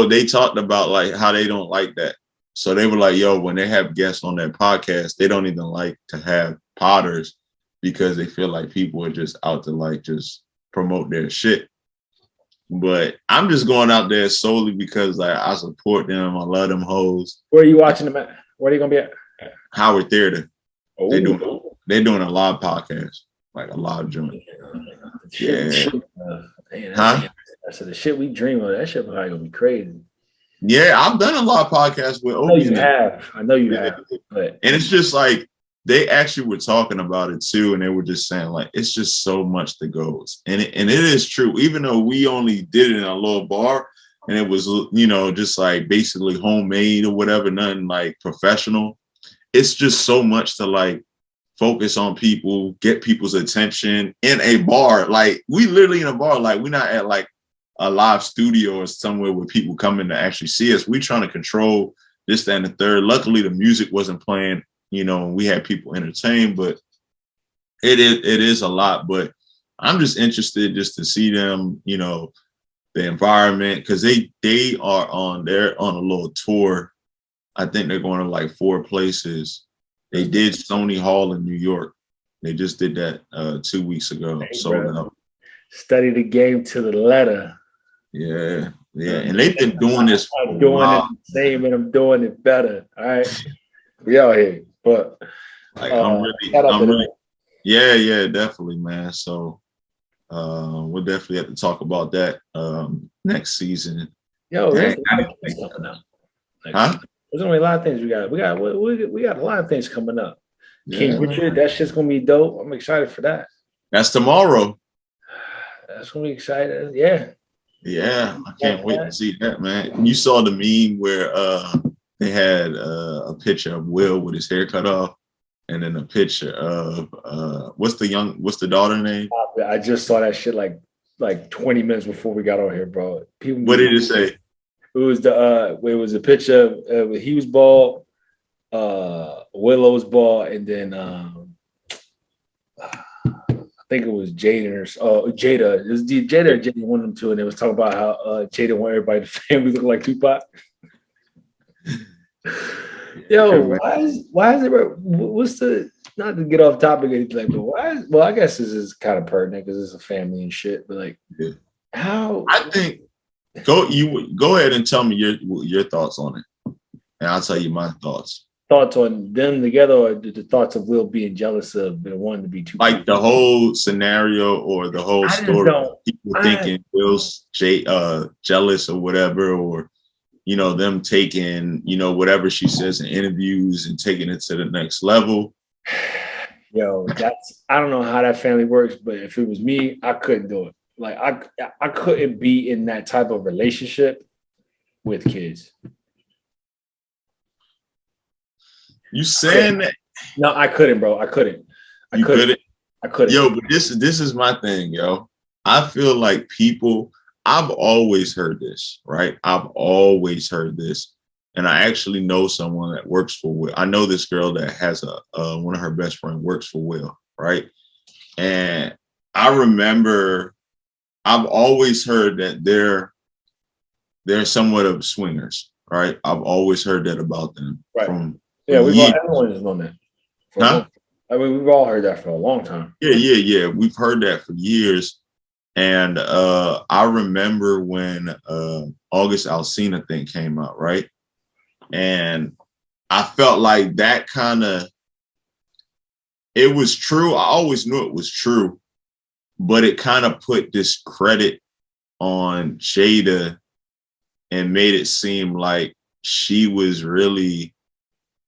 They talked about like how they don't like that. So they were like, yo, when they have guests on their podcast, they don't even like to have potters because they feel like people are just out to like just promote their shit. But I'm just going out there solely because like I support them. I love them hoes. Where are you watching them at? Where are you gonna be at? Howard Theater. Oh. They're doing a live podcast, like a live joint. Yeah. I said the shit we dream of. That shit probably gonna be crazy. Yeah, I've done a lot of podcasts with Obi. I know you have. But. And it's just like they actually were talking about it too, and they were just saying like it's just so much that goes, and it is true. Even though we only did it in a little bar, and it was just like basically homemade or whatever, nothing like professional. It's just so much to like focus on people, get people's attention in a bar. Like we literally in a bar, like we're not at like a live studio or somewhere where people come in to actually see us. We trying to control this, that, and the third. Luckily, the music wasn't playing you know, we had people entertained, but it is a lot. But I'm just interested just to see them, you know, the environment, because they are on a little tour. I think they're going to like 4 places. They did Stony Hall in New York. They just did that 2 weeks ago. Hey, Sold out. Study the game to the letter. Yeah. And they've been doing this for I'm doing it the same, and I'm doing it better. All right, we out here, but like I'm really, yeah, definitely, man. So we'll definitely have to talk about that next season. Yo, there's a lot of things coming up. There's only a lot of things we got. We got a lot of things coming up. Yeah, King Richard, that shit's gonna be dope. I'm excited for that. That's tomorrow. That's gonna be exciting. Yeah. Yeah, I can't wait to see that, man. You saw the meme where they had a picture of Will with his hair cut off, and then a picture of what's the daughter name? I just saw that shit like 20 minutes before we got on here, bro. What did it say? It was a picture of he was bald, Willow's bald, and then I think it was Jada or Jada. It was Jada or Jada, one of them two, and they was talking about how Jada want everybody in the family look like Tupac. Yo, why is it? What's the, not to get off topic or anything, like, but why? Well, I guess this is kind of pertinent because it's a family and shit. But like, how? I think go ahead and tell me your thoughts on it, and I'll tell you my thoughts. Thoughts on them together, or the thoughts of Will being jealous of and wanting to be too, like the whole scenario or the whole story, people thinking Will's jealous or whatever, or you know, them taking, you know, whatever she says in interviews and taking it to the next level. Yo, I don't know how that family works, but if it was me, I couldn't do it. Like I couldn't be in that type of relationship with kids. You saying that? No, I couldn't, bro. I couldn't. I couldn't. Yo, but this is my thing, yo. I feel like people, I've always heard this, right? I've always heard this. And I actually know someone that works for Will. I know this girl that has one of her best friends works for Will, right? And I remember I've always heard that they're somewhat of swingers, right? I've always heard that about them. Right. Everyone has known that. I mean, we've all heard that for a long time. Yeah. We've heard that for years. And I remember when August Alsina thing came out, right? And I felt like that it was true. I always knew it was true, but it kind of put discredit on Jada and made it seem like she was really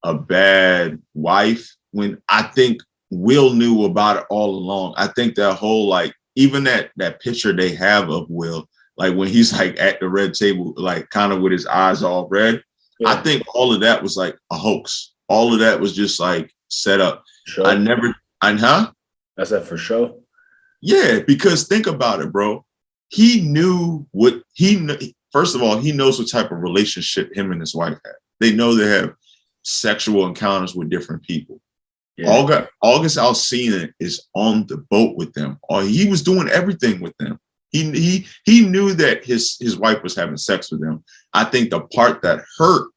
a bad wife, when I think Will knew about it all along. I think that whole, like, even that picture they have of Will, like when he's like at the red table, like kind of with his eyes all red. Yeah. I think all of that was like a hoax. All of that was just like set up. Sure. That's that for sure. Yeah, because think about it, bro. He knew first of all, he knows what type of relationship him and his wife had. They know they have sexual encounters with different people. Yeah. August Alsina is on the boat with them. Or he was doing everything with them. He knew that his wife was having sex with him. I think the part that hurt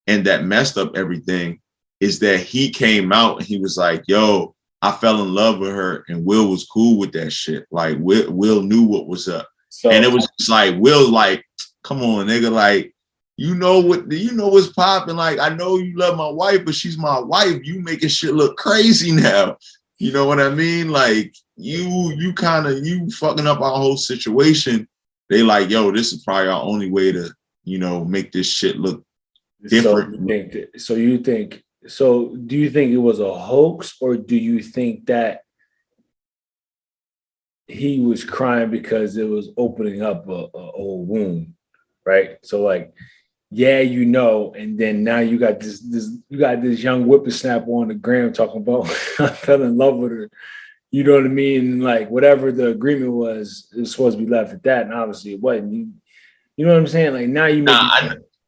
and that messed up everything is that he came out and he was like, yo, I fell in love with her, and Will was cool with that shit. Like Will knew what was up. And it was just like, Will, like, come on, nigga, like, you know what's popping. Like, I know you love my wife, but she's my wife. You making shit look crazy now. You know what I mean? Like, you fucking up our whole situation. They like, yo, this is probably our only way to, you know, make this shit look different. So do you think it was a hoax, or do you think that he was crying because it was opening up a old wound, right? So like, yeah, you know, and then now you got this young whippersnapper on the gram talking about I fell in love with her. You know what I mean? And like whatever the agreement was, it was supposed to be left at that, and obviously it wasn't. You know what I'm saying? Like now you make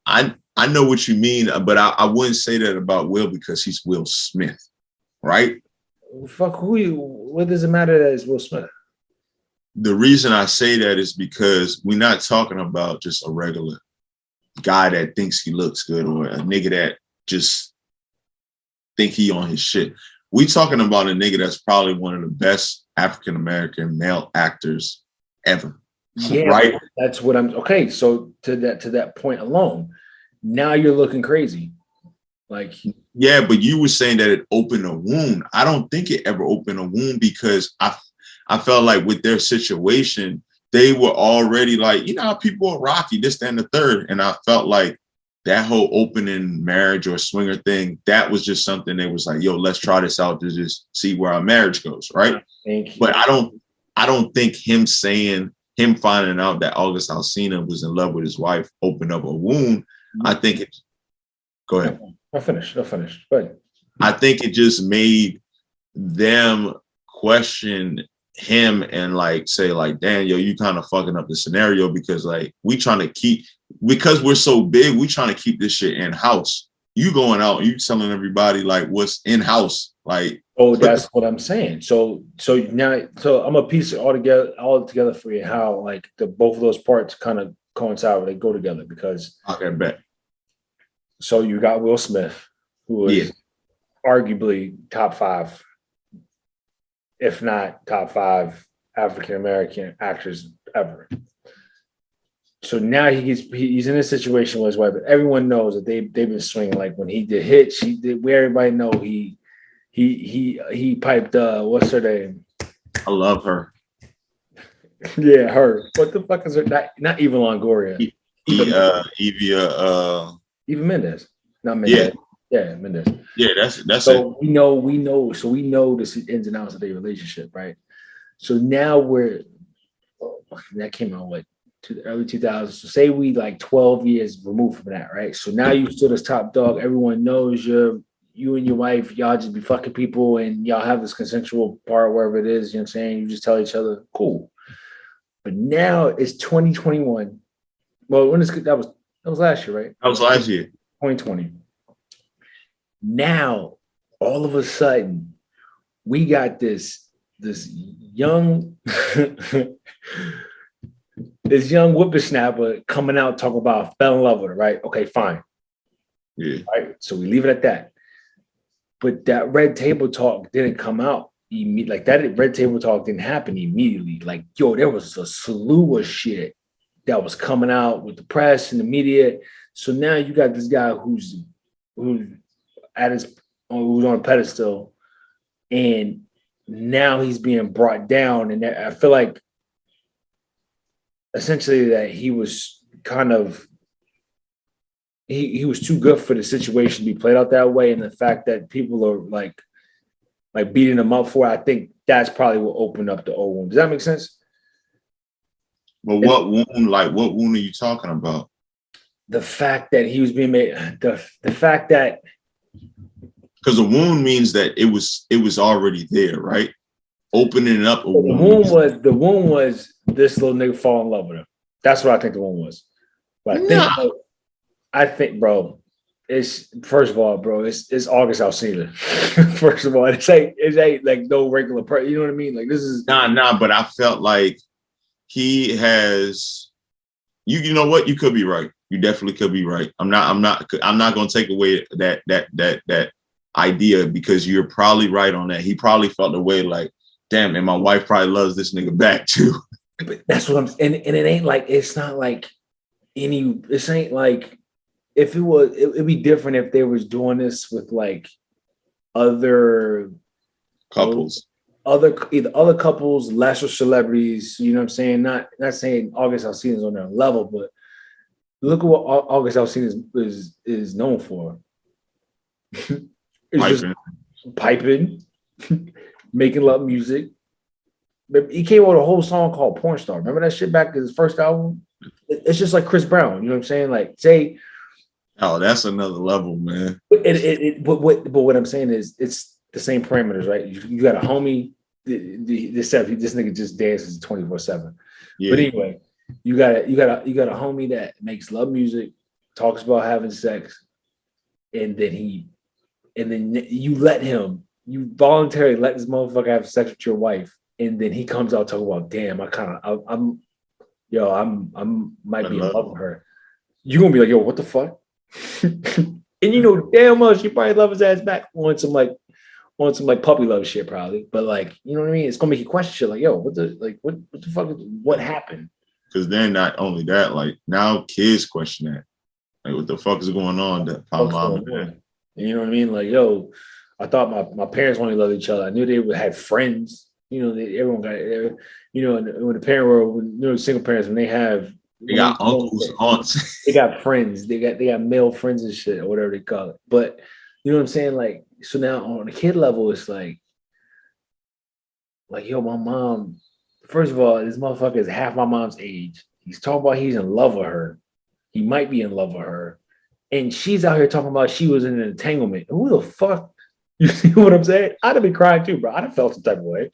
I I know what you mean, but I wouldn't say that about Will because he's Will Smith, right? Fuck who you. What does it matter that it's Will Smith? The reason I say that is because we're not talking about just a regular guy that thinks he looks good or a nigga that just think he on his shit. We talking about a nigga that's probably one of the best African American male actors ever. Yeah, right. That's what I'm. Okay, so to that point alone, now you're looking crazy. Like, yeah, but you were saying that it opened a wound. I don't think it ever opened a wound because I felt like with their situation, they were already like, you know, how people are rocky, this, that, and the third. And I felt like that whole opening marriage or swinger thing, that was just something that was like, yo, let's try this out to just see where our marriage goes, right? But I don't think him finding out that August Alsina was in love with his wife opened up a wound. I think it. Go ahead. I'll finish. But I think it just made them question him and like say like, damn, yo, you kind of fucking up the scenario because like because we're so big, we trying to keep this shit in house. You going out, you telling everybody like what's in house, like. Oh, that's what I'm saying. So now, I'm gonna piece it all together for you. How like both of those parts kind of coincide, they go together because. Okay, bet. So you got Will Smith, who is arguably top 5, if not top 5 African American actors ever. So now he's in a situation with his wife, but everyone knows that they've been swinging. Like when he did Hitch, we everybody know he piped what's her name? I love her. Yeah, her. What the fuck is her? Not Eva Longoria. Eva Mendes. Not Mendes. Yeah, Mendes. Yeah, that's so it. We know. So we know the ins and outs of their relationship, right? So now that came out to the early 2000s. So say we like 12 years removed from that, right? So now you still as top dog. Everyone knows you and your wife, y'all just be fucking people and y'all have this consensual part, wherever it is, you know what I'm saying? You just tell each other, cool. But now it's 2021. Well, that was last year, right? That was last year. 2020. Now, all of a sudden, we got this young this young whippersnapper coming out talking about I fell in love with her, right? Okay, fine. Yeah. Right. So we leave it at that. But that red table talk didn't come out like that. Red table talk didn't happen immediately. Like, yo, there was a slew of shit that was coming out with the press and the media. So now you got this guy who's on a pedestal, and now he's being brought down. And I feel like essentially that he was kind of he was too good for the situation to be played out that way. And the fact that people are like beating him up for it, I think that's probably what opened up the old wound. Does that make sense? But what wound are you talking about? The fact that he was being made, the fact that, because a wound means that it was already there, right? Opening up a wound. The wound was this little nigga fall in love with her. That's what I think the wound was. But I think, bro, it's first of all, bro, it's August Alsina. First of all, it ain't like no regular person. You know what I mean? Like this is nah. But I felt like he has. You know what? You could be right. You definitely could be right. I'm not going to take away that idea because you're probably right on that. He probably felt the way like, damn, and my wife probably loves this nigga back too. But that's what and it ain't like it's not like this ain't like if it was it'd be different if they was doing this with like other couples. Either other couples, lesser celebrities, you know what I'm saying? Not saying August Alsina's on their level, but look at what August Alsina is known for. It's just piping, making love music. He came out with a whole song called Porn Star. Remember that shit back in his first album? It's just like Chris Brown, you know what I'm saying? Like say, oh, that's another level, man. But what I'm saying is it's the same parameters, right? You got a homie. This nigga just dances 24/7. Yeah. But anyway, you got a homie that makes love music, talks about having sex, and then you let him, you voluntarily let this motherfucker have sex with your wife, and then he comes out talking about, damn, I'm might be in love with her. You're gonna be like, yo, what the fuck? And you know damn well she probably love his ass back on some puppy love shit, probably. But like, you know what I mean? It's gonna make you question shit like, yo, what the fuck what happened? Because then not only that, like now kids question that. Like, what the fuck is going on? That mom and dad. And you know what I mean? Like, yo, I thought my parents only loved each other. I knew they would have friends. You know, everyone got, you know, when the parent world, when, you know, single parents, when they got uncles, aunts. They got friends. They got male friends and shit, or whatever they call it. But you know what I'm saying? Like, so now on the kid level, it's like, yo, my mom, first of all, this motherfucker is half my mom's age. He's talking about he's in love with her. He might be in love with her. And she's out here talking about she was in an entanglement. Who the fuck? You see what I'm saying? I'd have been crying too, bro. I'd have felt some type of way.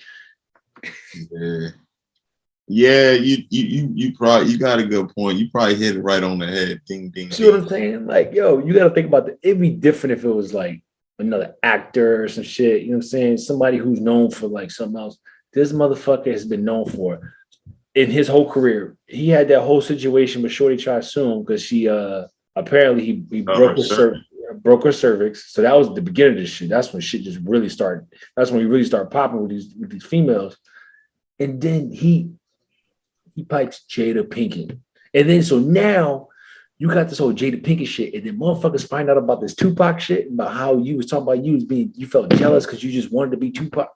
Yeah, you probably, you got a good point. You probably hit it right on the head. Ding ding. See what I'm saying? Like, yo, you got to think about it'd be different if it was like another actor or some shit. You know what I'm saying? Somebody who's known for like something else. This motherfucker has been known for in his whole career. He had that whole situation with Shorty tried to sue him because she apparently he broke her cervix. So that was the beginning of this shit. That's when shit just really started. That's when he really started popping with these females. And then he pipes Jada Pinkett. And then so now you got this whole Jada Pinkett shit, and then motherfuckers find out about this Tupac shit, about how you was talking about you felt jealous because you just wanted to be Tupac.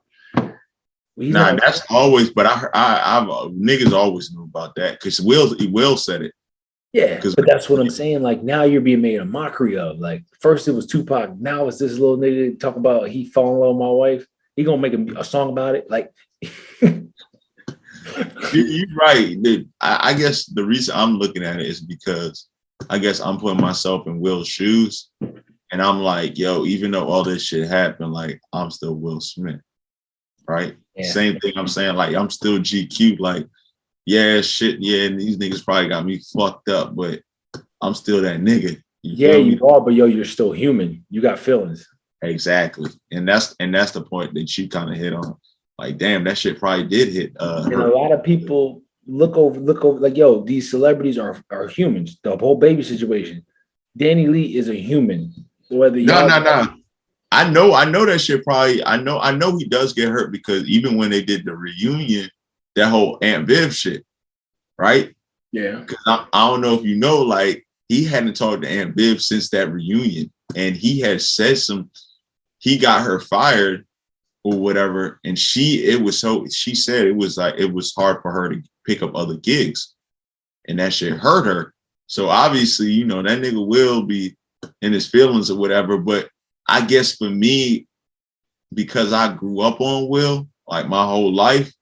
Nah, that's always, but I niggas always knew about that because Will said it. Yeah, but that's what I'm saying. Like, now you're being made a mockery of. Like, first it was Tupac, now it's this little nigga talking about he fell in love with my wife. He gonna make a song about it. Like, you're right. I guess the reason I'm looking at it is because I guess I'm putting myself in Will's shoes, and I'm like, yo, even though all this shit happened, like, I'm still Will Smith, right? Yeah. Same thing I'm saying, like, I'm still GQ, like, yeah, shit, yeah, and these niggas probably got me fucked up, but I'm still that nigga. You are, but yo, you're still human. You got feelings. Exactly. And that's the point that you kind of hit on. Like, damn, that shit probably did hit. And a lot of people look over, like, yo, these celebrities are humans. The whole baby situation. Danny Lee is a human. Whether no. I know that shit probably. I know he does get hurt because even when they did the reunion, that whole Aunt Viv shit, right? Yeah. Because I don't know if you know, like, he hadn't talked to Aunt Viv since that reunion, and he had said he got her fired or whatever, and she said it was like it was hard for her to pick up other gigs, and that shit hurt her. So obviously, you know, that nigga will be in his feelings or whatever. But I guess for me, because I grew up on Will like my whole life,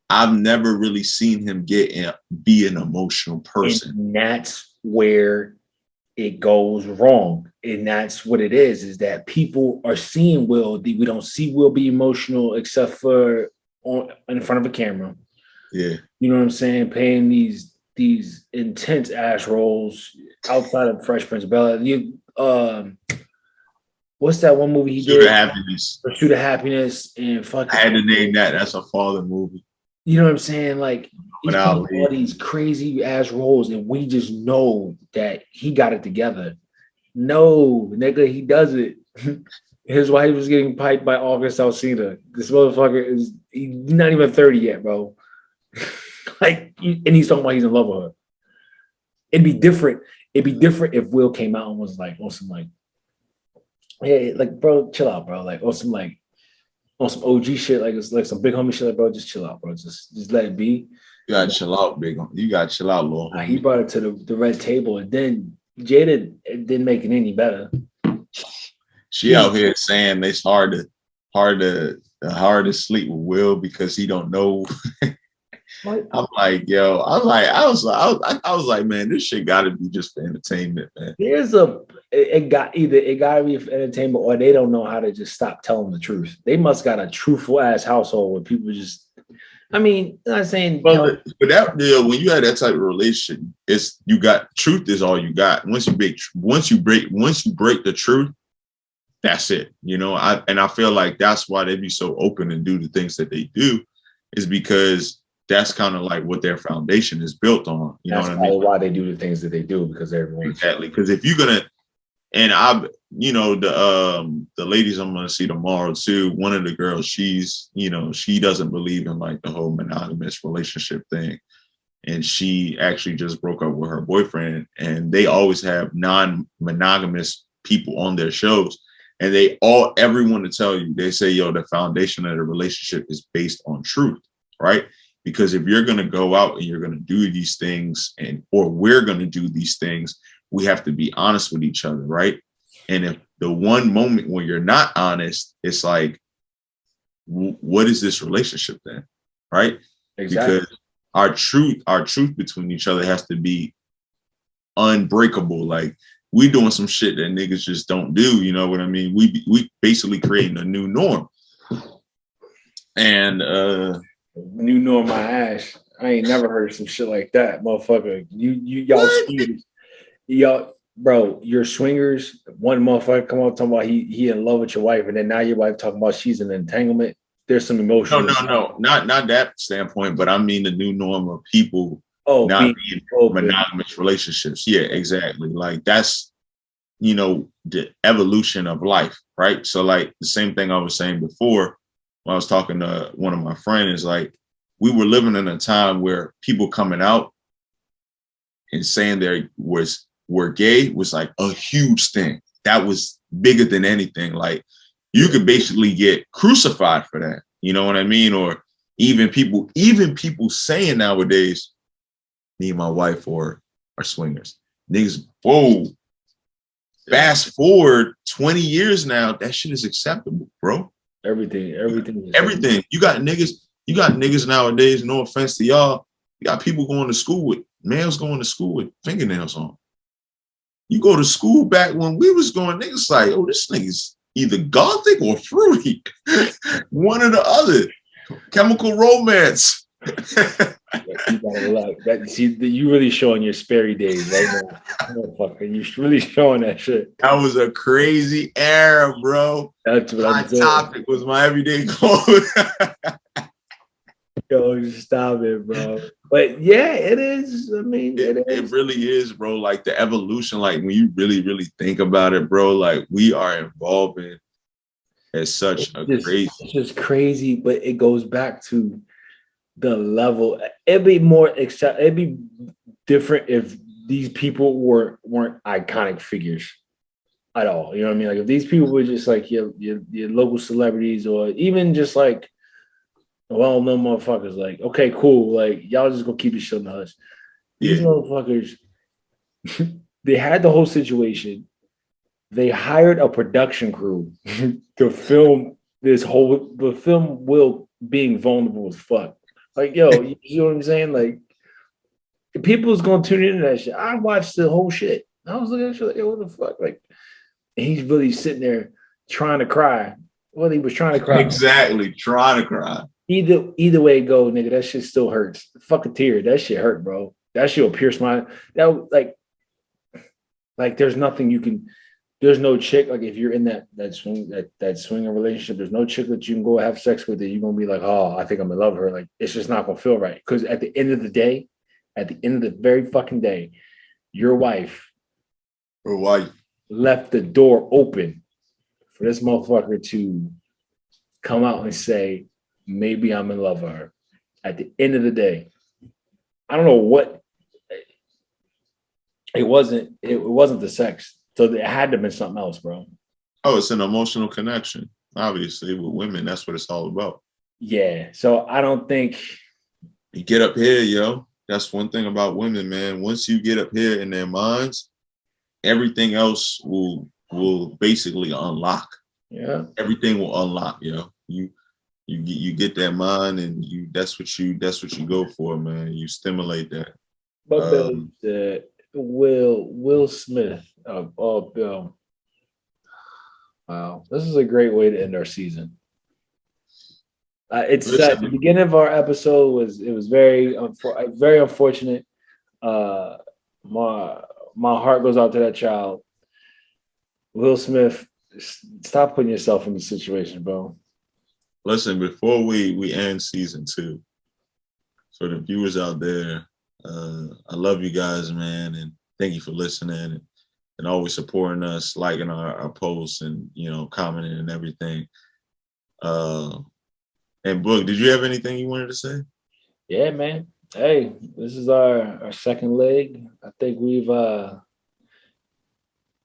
I've never really seen him be an emotional person. And that's where it goes wrong. And that's what it is that people are seeing Will. We don't see Will be emotional except for in front of a camera. Yeah. You know what I'm saying? Playing these intense ass roles outside of Fresh Prince of Bel-Air. What's that one movie he did? Pursuit of Happiness. And fuck. I had to name that. That's a father movie. You know what I'm saying? Like, he's playing all these crazy ass roles, and we just know that he got it together. No, nigga, he does it. His wife was getting piped by August Alsina. This motherfucker he's not even 30 yet, bro. Like, and he's talking about he's in love with her. It'd be different if Will came out and was like, on some like, hey, like, bro, chill out, bro. Like, on some OG shit, like it's like some big homie shit, like, bro, just chill out, bro. Just let it be. You gotta chill out, big homie. You gotta chill out, little homie. He brought it to the red table, and then Jada didn't make it any better. She out here saying it's hard to sleep with Will because he don't know. I'm like, yo, I was like, man, this shit got to be just for entertainment, man. It got to be for entertainment, or they don't know how to just stop telling the truth. They must got a truthful ass household where people just I mean, I'm not saying. Well, but that deal, when you have that type of relationship, it's you got truth is all you got. Once you break the truth, that's it. You know, I feel like that's why they be so open and do the things that they do, is because that's kind of like what their foundation is built on. You know what I mean? Why they do the things that they do, because everyone's Exactly. Because if you're gonna, and the ladies I'm gonna see tomorrow too. One of the girls, she doesn't believe in like the whole monogamous relationship thing, and she actually just broke up with her boyfriend. And they always have non-monogamous people on their shows, and everyone to tell you, they say, yo, the foundation of the relationship is based on truth, right? Because if you're going to go out and you're going to do these things, or we're going to do these things, we have to be honest with each other, right? And if the one moment when you're not honest, it's like, what is this relationship then, right? exactly. Because our truth between each other has to be unbreakable. Like, we doing some shit that niggas just don't do. You know what I mean? We basically creating a new norm. And New norm, my ass. I ain't never heard of some shit like that, motherfucker. Y'all swingers, y'all, bro. You're swingers. One motherfucker come out talking about he in love with your wife, and then now your wife talking about she's in entanglement. There's some emotion. No, not that standpoint, but I mean the new norm of people not being monogamous relationships. Yeah, exactly. Like, that's, the evolution of life, right? So like the same thing I was saying before when I was talking to one of my friends, is like, we were living in a time where people coming out and saying were gay was like a huge thing. That was bigger than anything. Like, you could basically get crucified for that. You know what I mean? Or even people saying nowadays, me and my wife are swingers. Niggas, whoa. Fast forward 20 years now, that shit is acceptable, bro. Everything. You got niggas nowadays, no offense to y'all. You got people going to school males going to school with fingernails on. You go to school back when we was going, niggas like, oh, this nigga's either gothic or fruity. One or the other. Chemical Romance. You gotta love that. See, you really showing your Sperry days right now. Motherfucker, you really showing that shit. That was a crazy era, bro. That's what My I'm saying. topic was my everyday clothes. Yo, stop it, bro. But yeah, it is. I mean, it really is, bro. Like, the evolution, like, when you really, really think about it, bro, like, we are evolving at such crazy. It's just crazy, but it goes back to the level. It'd be different if these people weren't iconic figures at all. You know what I mean? Like, if these people were just like your local celebrities, or even just like well-known motherfuckers, like, okay, cool, like, y'all just gonna keep it shit in the hush. These motherfuckers, they had the whole situation. They hired a production crew to film the film Will being vulnerable as fuck. Like, yo, you know what I'm saying? Like, people's gonna tune into that shit. I watched the whole shit. I was looking at shit like, yo, what the fuck? Like, and he's really sitting there trying to cry. Well, he was trying to cry. Exactly, trying to cry. Either way it go, nigga, that shit still hurts. Fuck a tear. That shit hurt, bro. That shit will pierce my like there's nothing you can. There's no chick, like, if you're in that swinger relationship, there's no chick that you can go have sex with that you're gonna be like, oh, I think I'm in love with her. Like, it's just not gonna feel right. Because at the end of the day, at the end of the very fucking day, your wife left the door open for this motherfucker to come out and say, maybe I'm in love with her. At the end of the day, I don't know what it wasn't the sex. So it had to have been something else, bro. Oh, it's an emotional connection. Obviously, with women, that's what it's all about. Yeah. So I don't think you get up here, yo. That's one thing about women, man. Once you get up here in their minds, everything else will basically unlock. Yeah. Everything will unlock, yo. You get that mind, and that's what you go for, man. You stimulate that. But Will Smith. Bill. Wow, this is a great way to end our season. It's Listen, the beginning of our episode was very very unfortunate. My heart goes out to that child. Will Smith, stop putting yourself in the situation, bro. listen, before we end season 2, for the viewers out there, I love you guys, man, and thank you for listening and always supporting us, liking our posts and commenting and everything. And Boog, did you have anything you wanted to say? Yeah, man. Hey, this is our second leg. I think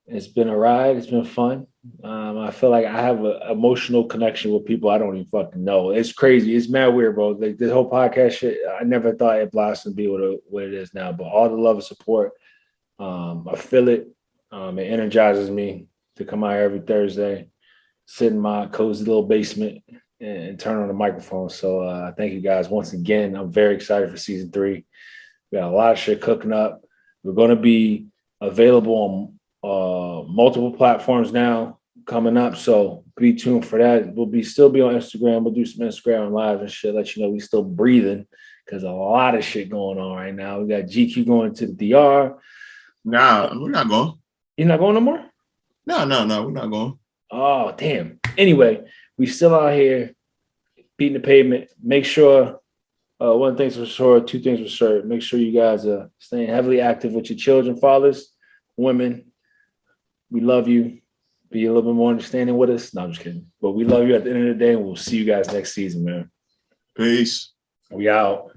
it's been a ride. It's been fun. I feel like I have an emotional connection with people I don't even fucking know. It's crazy. It's mad weird, bro. Like this whole podcast shit, I never thought it blossomed to be what it is now. But all the love and support, I feel it. It energizes me to come out here every Thursday, sit in my cozy little basement and turn on the microphone. So thank you guys once again. I'm very excited for season 3. We got a lot of shit cooking up. We're going to be available on multiple platforms now coming up. So be tuned for that. We'll still be on Instagram. We'll do some Instagram live and shit. Let you know we still breathing because a lot of shit going on right now. We got GQ going to the DR. Nah, we're not going. You're not going no more? No, we're not going. Oh, damn. Anyway, we still out here beating the pavement. Make sure, one thing's for sure, two things for sure. Make sure you guys are staying heavily active with your children, fathers, women. We love you. Be a little bit more understanding with us. No, I'm just kidding. But we love you at the end of the day, and we'll see you guys next season, man. Peace. We out.